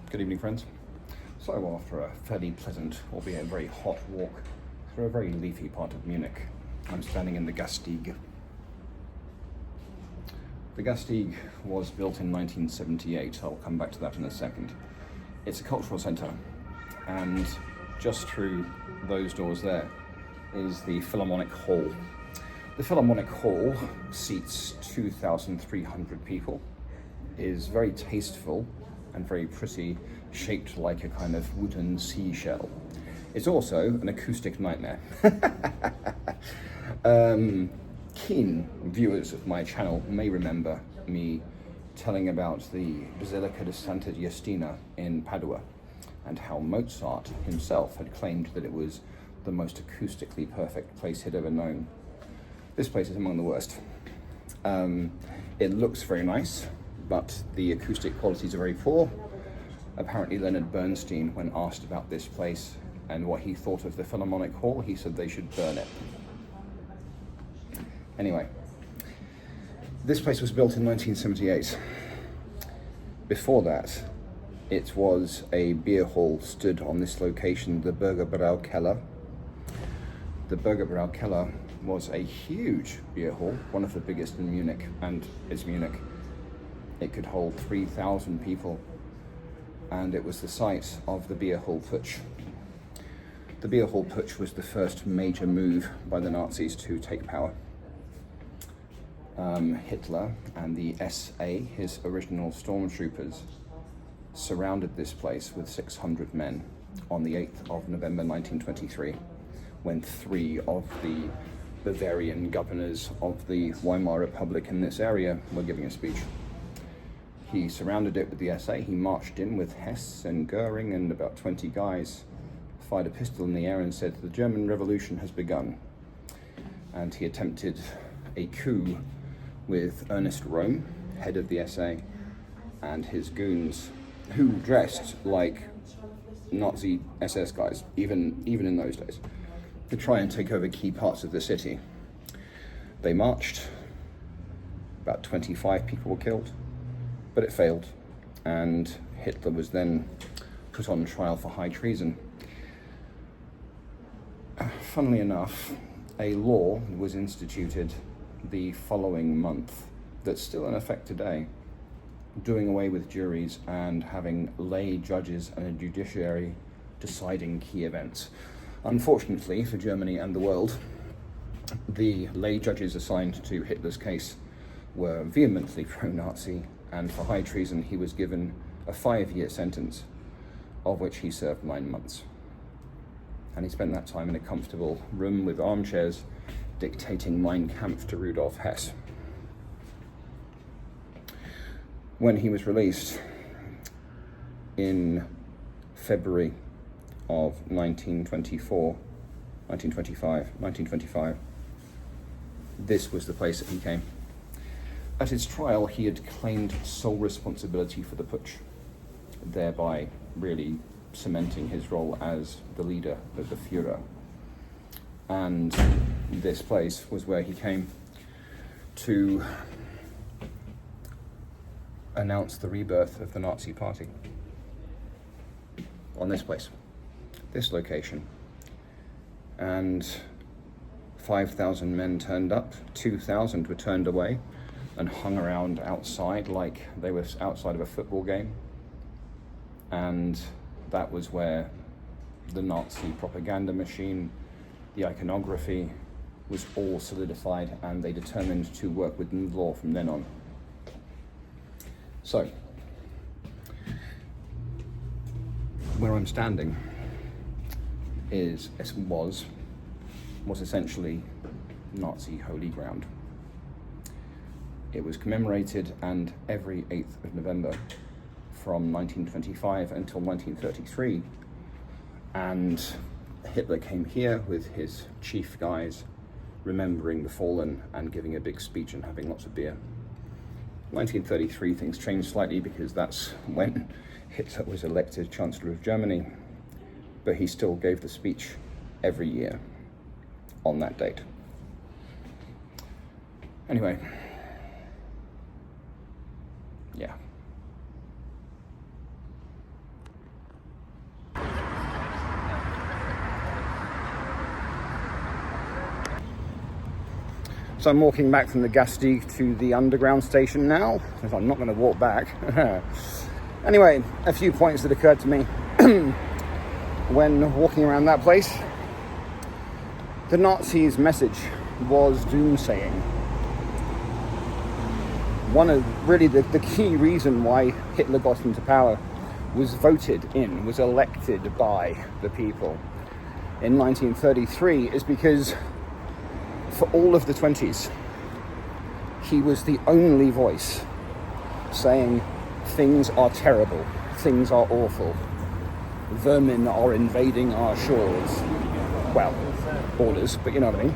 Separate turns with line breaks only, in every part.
Good evening, friends. So after a fairly pleasant, albeit very hot walk through a very leafy part of Munich, I'm standing in the Gasteig. The Gasteig was built in 1978. I'll come back to that in a second. It's a cultural centre, and just through those doors there is the Philharmonic Hall. The Philharmonic Hall seats 2,300 people, is very tasteful and very pretty, shaped like a kind of wooden seashell. It's also an acoustic nightmare. Keen viewers of my channel may remember me telling about the Basilica di Santa Giustina in Padua and how Mozart himself had claimed that it was the most acoustically perfect place he'd ever known. This place is among the worst. It looks very nice, but the acoustic qualities are very poor. Apparently Leonard Bernstein, when asked about this place and what he thought of the Philharmonic Hall, he said they should burn it. Anyway, this place was built in 1978. Before that, it was a beer hall stood on this location, the Burgerbrau Keller. The Burgerbrau Keller was a huge beer hall, one of the biggest in Munich, and is Munich. It could hold 3,000 people, and it was the site of the beer hall Putsch. The beer hall Putsch was the first major move by the Nazis to take power. Hitler and the SA, his original stormtroopers, surrounded this place with 600 men on the 8th of November 1923, when 3 of the Bavarian governors of the Weimar Republic in this area were giving a speech. He surrounded it with the SA. He marched in with Hess and Goering and about 20 guys, fired a pistol in the air and said, "The German Revolution has begun." And he attempted a coup with Ernest Röhm, head of the SA, and his goons, who dressed like Nazi SS guys, even in those days, to try and take over key parts of the city. They marched, about 25 people were killed, but it failed, and Hitler was then put on trial for high treason. Funnily enough, a law was instituted the following month that's still in effect today, doing away with juries and having lay judges and a judiciary deciding key events. Unfortunately for Germany and the world, the lay judges assigned to Hitler's case were vehemently pro-Nazi, and for high treason he was given a 5-year sentence, of which he served 9 months. And he spent that time in a comfortable room with armchairs dictating Mein Kampf to Rudolf Hess. When he was released in February of 1925, this was the place that he came. At his trial, he had claimed sole responsibility for the Putsch, thereby really cementing his role as the leader of the Führer. And this place was where he came to announce the rebirth of the Nazi Party. On this place, this location. And 5,000 men turned up, 2,000 were turned away and hung around outside like they were outside of a football game. And that was where the Nazi propaganda machine, the iconography, was all solidified, and they determined to work within the law from then on. So, where I'm standing was essentially Nazi holy ground. It was commemorated, and every 8th of November from 1925 until 1933, and Hitler came here with his chief guys, remembering the fallen and giving a big speech and having lots of beer. 1933, things changed slightly because that's when Hitler was elected Chancellor of Germany, but he still gave the speech every year on that date. Anyway, yeah. So I'm walking back from the Gasteig to the underground station now, because I'm not going to walk back. Anyway, a few points that occurred to me when walking around that place. The Nazis' message was doomsaying. One of really the key reason why Hitler got into power was was elected by the people in 1933 is because for all of the 20s, he was the only voice saying things are terrible, things are awful, vermin are invading our shores. Well, borders, but you know what I mean.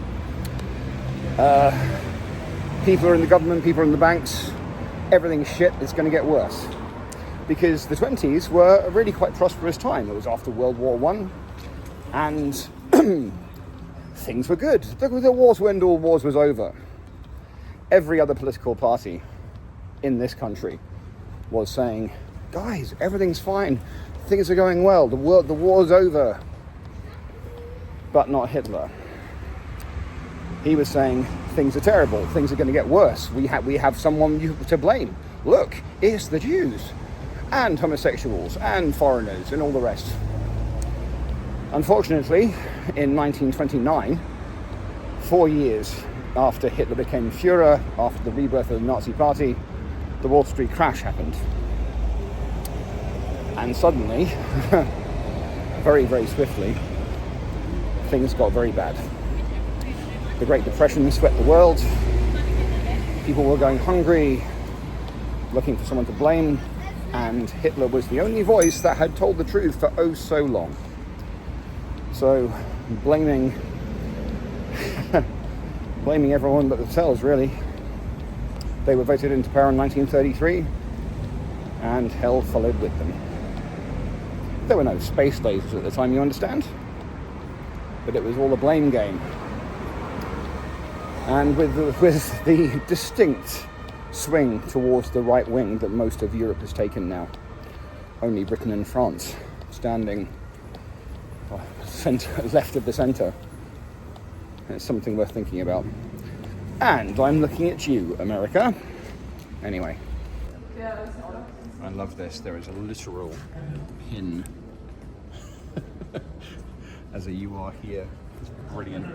People are in the government, people are in the banks, everything's shit, it's going to get worse. Because the 20s were a really quite prosperous time. It was after World War I, and things were good. The wars to end all wars was over. Every other political party in this country was saying, guys, everything's fine, things are going well, the war's over. But not Hitler. He was saying things are terrible, things are going to get worse, we have someone to blame. Look, it's the Jews, and homosexuals, and foreigners, and all the rest. Unfortunately, in 1929, 4 years after Hitler became Führer, after the rebirth of the Nazi Party, the Wall Street crash happened. And suddenly, very, very swiftly, things got very bad. The Great Depression swept the world. People were going hungry, looking for someone to blame, and Hitler was the only voice that had told the truth for oh so long. So, blaming everyone but themselves, really. They were voted into power in 1933, and hell followed with them. There were no space lasers at the time, you understand? But it was all a blame game. And with the distinct swing towards the right wing that most of Europe has taken now, only Britain and France standing left of the centre. It's something worth thinking about. And I'm looking at you, America. Anyway. I love this. There is a literal pin as a "you are here." It's brilliant.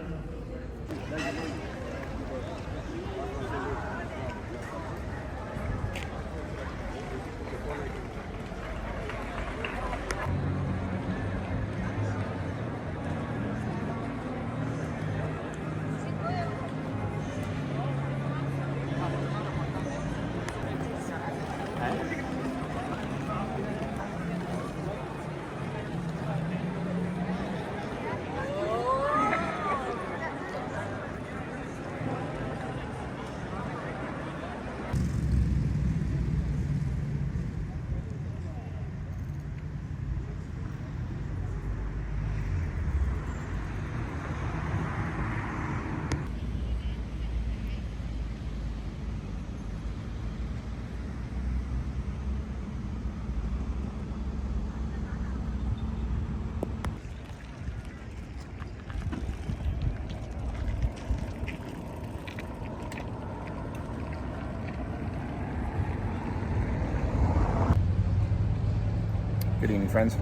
Good evening, friends.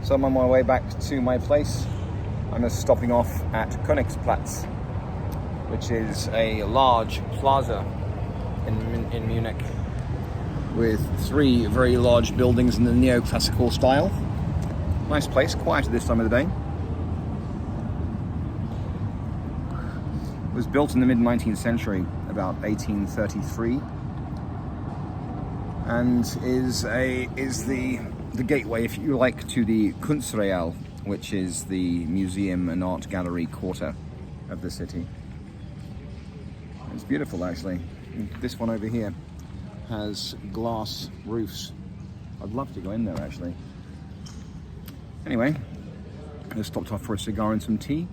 So I'm on my way back to my place. I'm just stopping off at Königsplatz, which is a large plaza in Munich with 3 very large buildings in the neoclassical style. Nice place, quiet at this time of the day. It was built in the mid-19th century, about 1833, and is the gateway, if you like, to the Kunstreal, which is the museum and art gallery quarter of the city. It's beautiful, actually. This one over here has glass roofs. I'd love to go in there, actually. Anyway, I just stopped off for a cigar and some tea.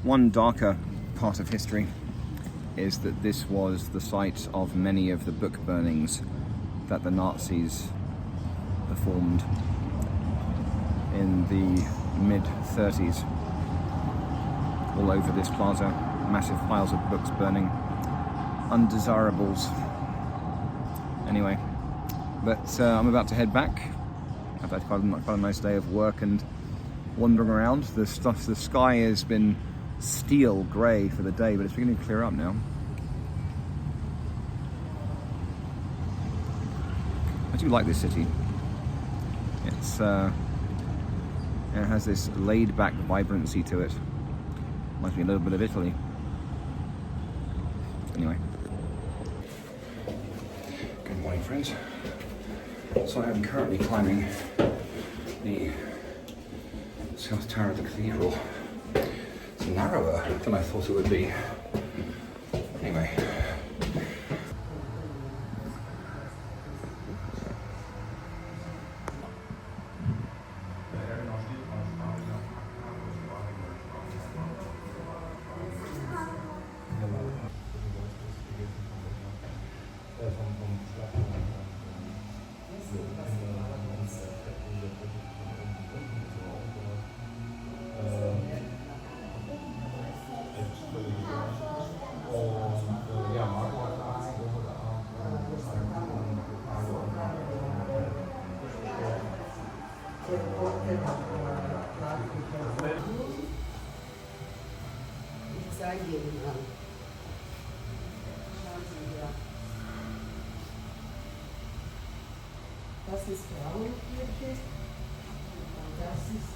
One darker part of history is that this was the site of many of the book burnings that the Nazis performed in the mid-30s, all over this plaza. Massive piles of books burning. Undesirables. Anyway, but I'm about to head back. I've had quite a nice day of work and wandering around. The sky has been steel grey for the day, but it's beginning to clear up now. I do like this city. It's it has this laid-back vibrancy to it. Reminds me a little bit of Italy. Anyway. Good morning, friends. So I am currently climbing the South Tower of the Cathedral. It's narrower than I thought it would be. Anyway.
Das ist Frauenkirche und das ist,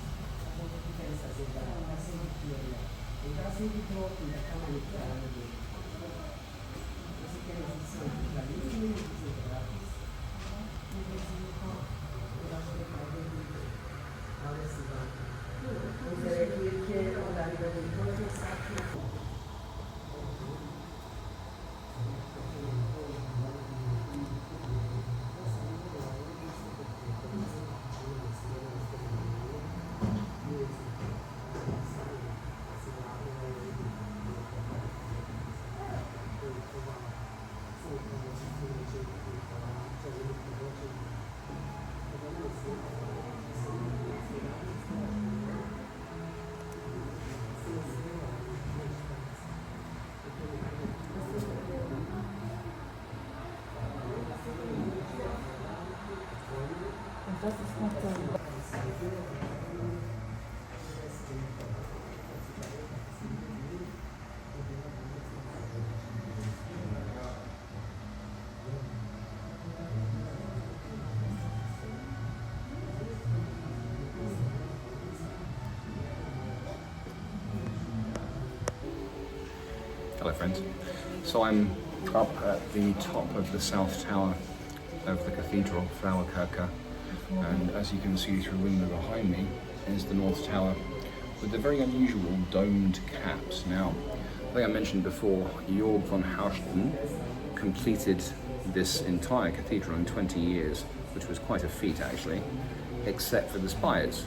also die Fenster sind da, das sind die Türen. Und das sind die Toten, da kann man nicht reingehen. Sie können sich so verlegen, die sind gratis. Und das steht eigentlich alles über unsere Kirche und dann über die Totenssachen. Das ist noch so.
Hello friends. So I'm up at the top of the South Tower of the Cathedral, Frauenkirche. And as you can see through the window behind me is the North Tower with the very unusual domed caps. Now, I think I mentioned before, Georg von Hauchten completed this entire cathedral in 20 years, which was quite a feat actually, except for the spires.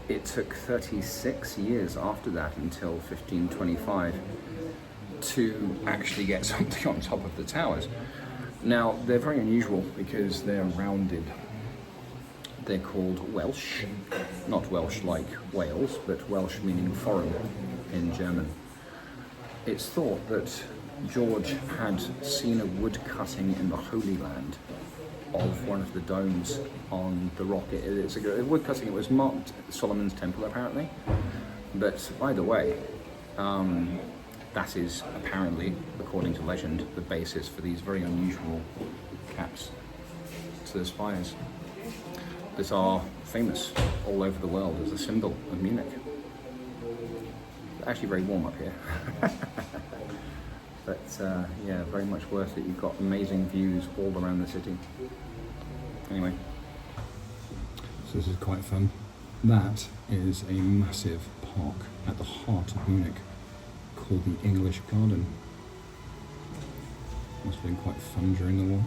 It took 36 years after that until 1525 to actually get something on top of the towers. Now, they're very unusual because they're rounded. They're called Welsh, not Welsh like Wales, but Welsh meaning foreign in German. It's thought that George had seen a wood cutting in the Holy Land of one of the domes on the rock. It's a wood cutting, it was marked Solomon's Temple apparently, but either way, that is apparently, according to legend, the basis for these very unusual caps to the spires that are famous all over the world as a symbol of Munich. It's actually very warm up here. But yeah, very much worth it. You've got amazing views all around the city. Anyway. So this is quite fun. That is a massive park at the heart of Munich, called the English Garden. Must have been quite fun during the war.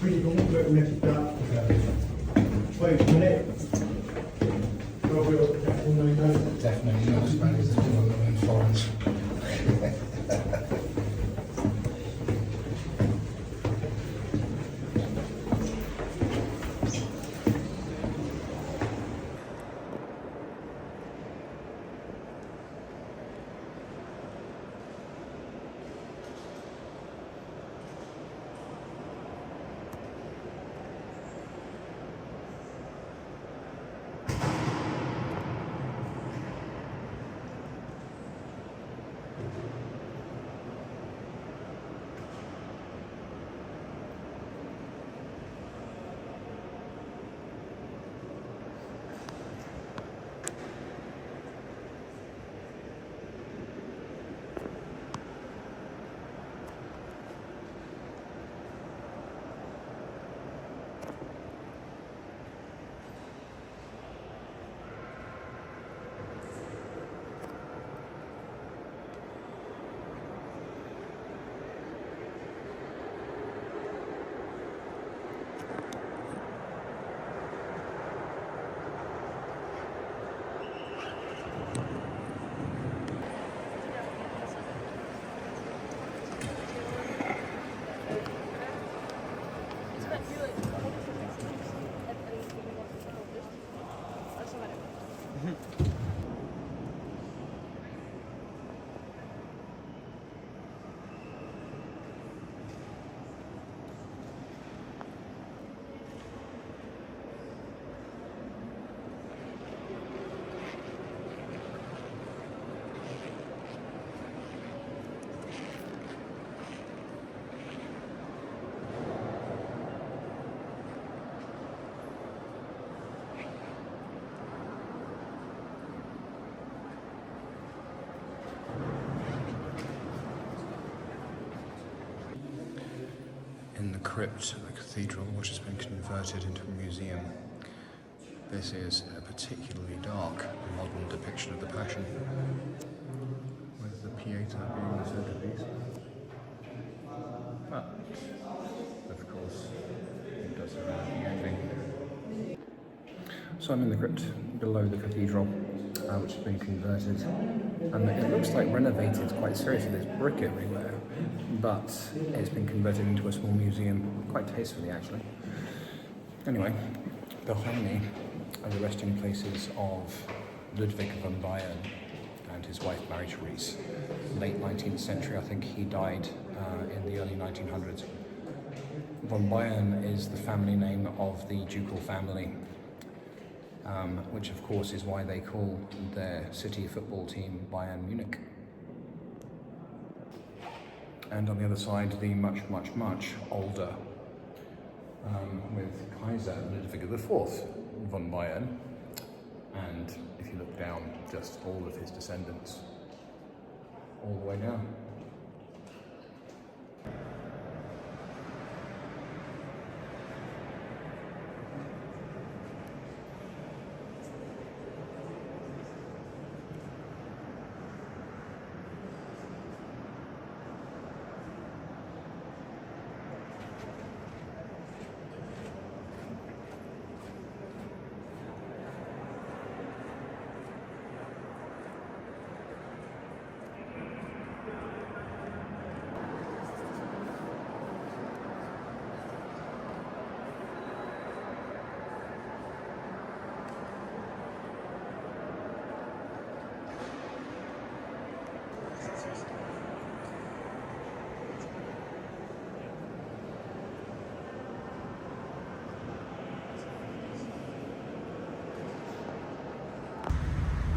Quindi comunque una città, poi non è proprio fondamentale.
Definitely not as bad as the one in Florence. In the crypt of the cathedral, which has been converted into a museum. This is a particularly dark modern depiction of the Passion, with the Pieta being the centerpiece. But, of course, it does have an ending. So I'm in the crypt below the cathedral, which has been converted, and it looks like renovated quite seriously. There's brick everywhere, but it's been converted into a small museum, quite tastefully actually. Anyway, behind me are the resting places of Ludwig von Bayern and his wife Marie Therese. Late 19th century, I think he died in the early 1900s. Von Bayern is the family name of the ducal family, which of course is why they call their city football team Bayern Munich. And on the other side, the much older, with Kaiser Ludwig IV von Bayern, and if you look down, just all of his descendants, all the way down.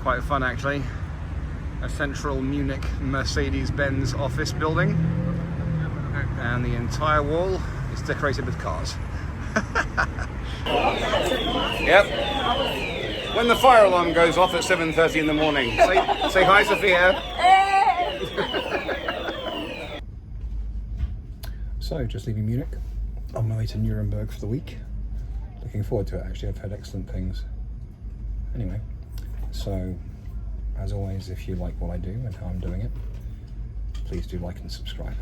Quite fun actually. A central Munich Mercedes-Benz office building, and the entire wall is decorated with cars. Yep. When the fire alarm goes off at 7:30 in the morning, say hi, Sophia. So, just leaving Munich, on my way to Nuremberg for the week. Looking forward to it actually, I've heard excellent things. Anyway, so as always, if you like what I do and how I'm doing it, please do like and subscribe.